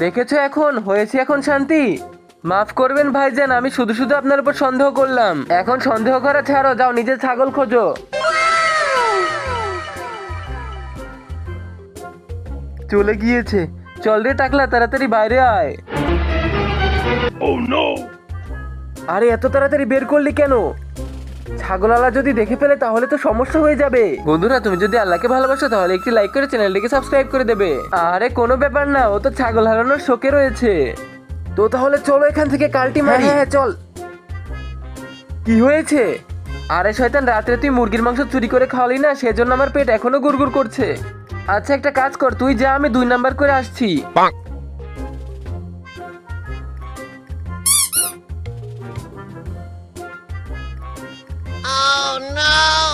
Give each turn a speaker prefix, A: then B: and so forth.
A: দেখেছো এখন হয়েছে এখন শান্তি। মাফ করবেন ভাইজান, আমি শুধু শুধু আপনার উপর সন্দেহ করলাম। এখন সন্দেহ করা ছাড়ো, যাও নিজের ছাগল খোঁজো। চলে গিয়েছে। চল রে টাকলা, তাড়াতাড়ি বাইরে আয়। আরে এত তাড়াতাড়ি বের করলি কেন? ছাগলওয়ালা যদি দেখে ফেলে তাহলে তো সমস্যা হয়ে যাবে। বন্ধুরা, তুমি যদি আল্লাহকে ভালোবাসো তাহলে একটি লাইক করে চ্যানেলটিকে সাবস্ক্রাইব করে দেবে। আরে কোনো ব্যাপার না, ও তো ছাগল হারানোর শোকে রয়েছে। তো তাহলে চলো এখান থেকে কালটি মারি। হ্যাঁ চল। কি হয়েছে? আরে শয়তান, রাত্রে তুই মুরগির মাংস চুরি করে খাওয়ালি না, সেজন্য আমার পেট এখনো গুড়গুড় করছে। আচ্ছা একটা কাজ কর, তুই যা, আমি 2 নাম্বার করে আসছি।
B: Oh no!